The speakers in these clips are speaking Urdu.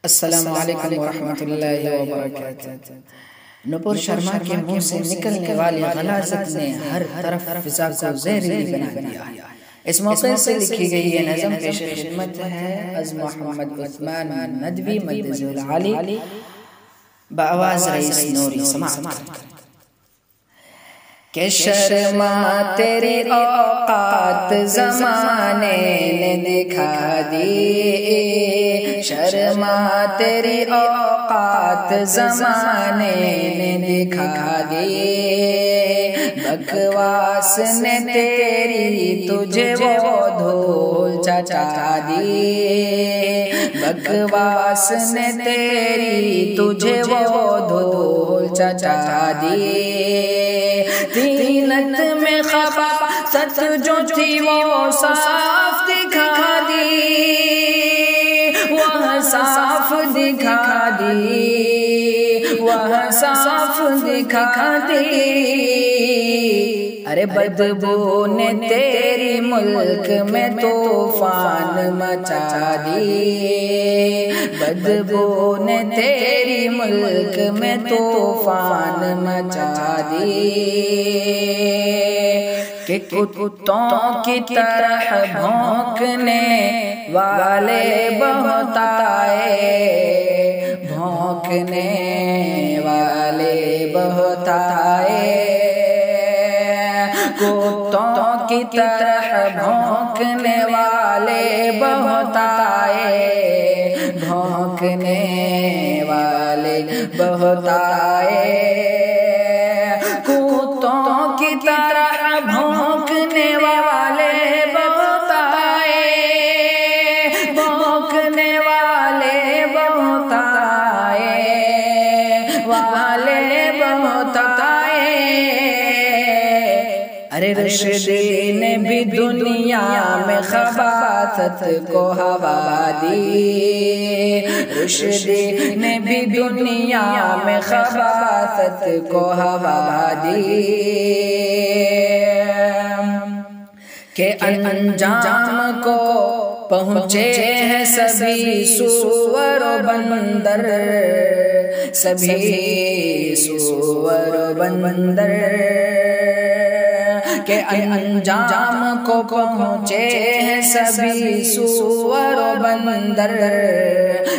السلام علیکم ورحمۃ اللہ وبرکاتہ۔ نپور شرما کے منہ سے نکلنے والی غلاظت نے ہر طرف فضا کو زہریلی بنا دیا۔ اس موقع سے لکھی گئی یہ نظم پیش خدمت ہے از محمد عثمان ندوی مدظ العالی بآواز رئیس نوری سماعت کریں۔ کہ شرما تیری اوقات زمانے نے دکھا دی، شرما تیری اوقات زمانے نے دکھا دی، بکواس نے تیری تجھے وہ دھول چٹا دی، بکواس نے تیری تجھے وہ دھول چٹا دی، تینت میں خباثت جو تھی وہ صاف دکھا دی، وہ صاف دکھا دی، وہ صاف دکھا دی۔ ارے بدبو نے تیری ملک میں طوفان مچا دی، بدبو نے تیری ملک میں طوفان مچا دی، کہ کتوں کی طرح بھونکنے والے بہت آئے، بھونکنے والے بہت آئے، کتوں کی طرح بھونکنے والے بہت آئے، بھونکنے والے بہت آئے، کتوں کی طرح بھونکنے والے بہت آئے، بھونکنے والے بہت آئے، والے بہت آئے۔ ارے رشدی نے بھی دنیا میں خباثت کو ہوا دی، رشدی نے بھی دنیا میں خباثت کو ہوا دی، کہ انجام کو پہنچے ہیں سبھی سور و بندر، سبھی سور و بندر، کہ انجام کو پہنچے ہیں سبھی سور و بندر،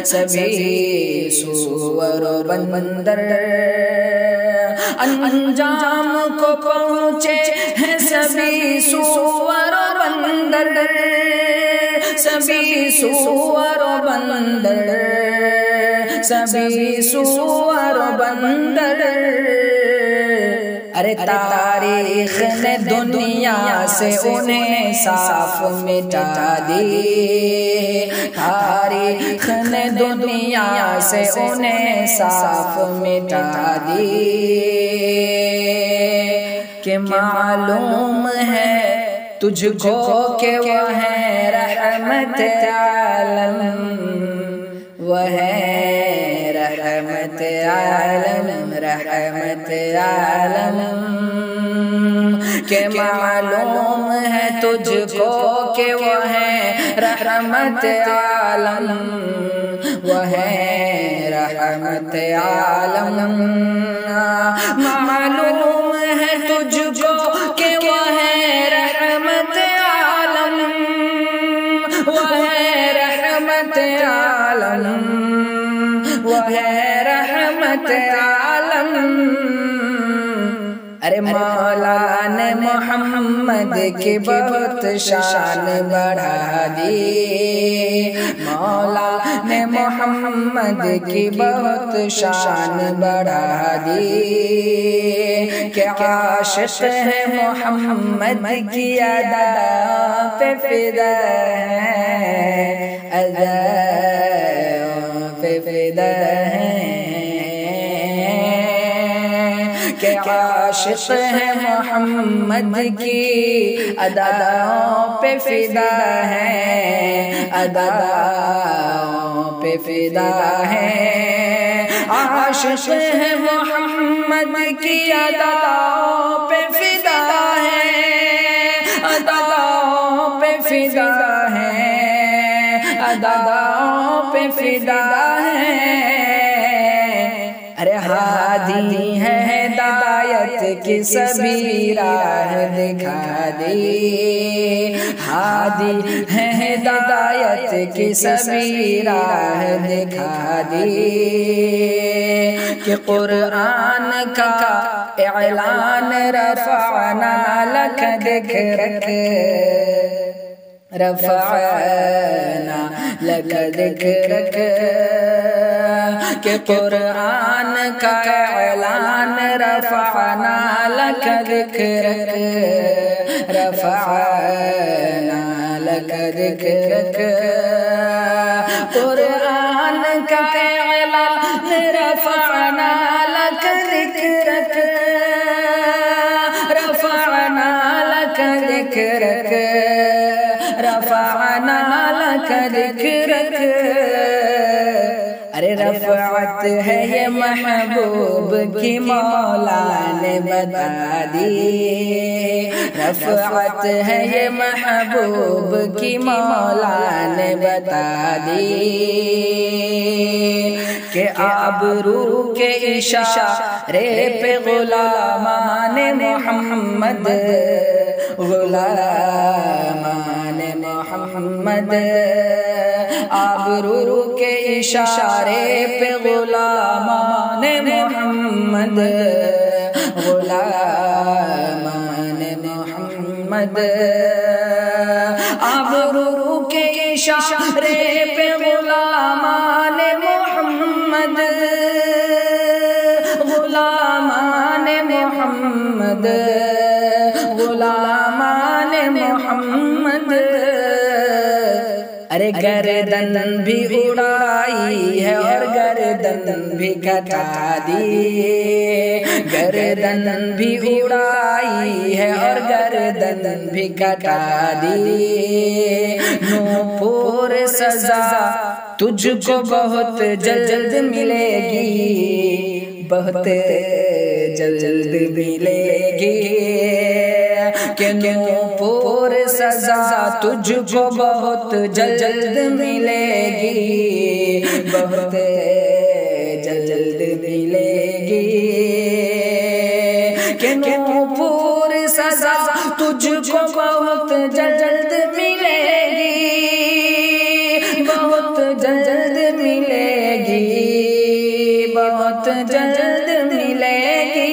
سبھی سور و بندر، انجام کو پہنچے ہیں سبھی سور و بندر، سبھی سور و بندر، سبھی سور و بندر۔ ارے تاریخ نے دنیا سے انہیں صاف مٹا دی، تاریخ نے دنیا سے انہیں صاف مٹا دی، کہ معلوم ہے تجھ کو کہ وہ ہے رحمت عالم، وہ ہے رحمت عالم، رحمت عالم، کہ معلوم ہے تجھ کو کہ وہ ہے رحمت عالم، وہ ہے رحمت عالم، معلوم ہے تجھ کو کہ وہ ہے رحمت عالم، وہ ہے رحمت عالم، وہ ہے رحمت عالم۔ ارے مولا نے محمد کی بہت شان بڑھا دی، مولا نے محمد کی بہت شان بڑھا دی، کہ عاشق ہے محمد کی ادا پہ فدا ہے، ادا پہ فدا ہے، کہ عاشق ہے محمد کی اداؤں پہ فدا ہے، اداؤں پہ فدا ہے، عاشق ہے محمد کی اداؤں پہ فدا ہے، اداؤں پہ فدا ہے، اداؤں پہ فدا ہیں، ارے ہادی ہے ہدایت کی سبھی راہ دکھا دی، ہادی ہے ہدایت کی سبھی راہ دکھا دی، کہ قرآن کا اعلان رفعنا لک ذکرک، رفعنا لک ذکرک، کہ قرآن کا اعلان رفعنا لک ذکرک، رفعنا لک ذکرک، قرآن کا اعلان رفعنا لک ذکرک، رفعنا لک ذکرک، رفعنا لک ذکرک، ارے رفعت ہے یہ محبوب کی مولا نے بتا دی، رفعت ہے یہ محبوب کی مولا نے بتا دی، کہ آبرو کے اشارے پہ غلامان محمد، غلامان محمد، آبرو کے اشارے پہ غلامان محمد، غلامان محمد، آبرو کے اشارے پہ غلامان محمد، غلامان محمد، غلامان محمد، ارے گردن بھی اڑائی ہے اور گردن بھی کٹا دی، گردن بھی اڑائی ہے اور گردن بھی کٹا دی، نوپور سزا تجھ کو بہت جلد ملے گی، بہت جلد ملے گی، کہ نوپور سزا تجھ کو بہت جلد ملے گی، بہت جلد ملے گی، کہ نوپور سزا تجھ کو بہت جلد ملے گی، بہت جلد ملے گی، بہت جلد ملے گی،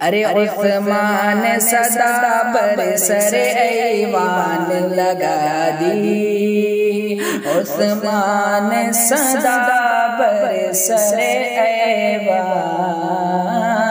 ارے عثمان صدا بر سر ایوان لگا دی، عثمان صدا بر سر ایوان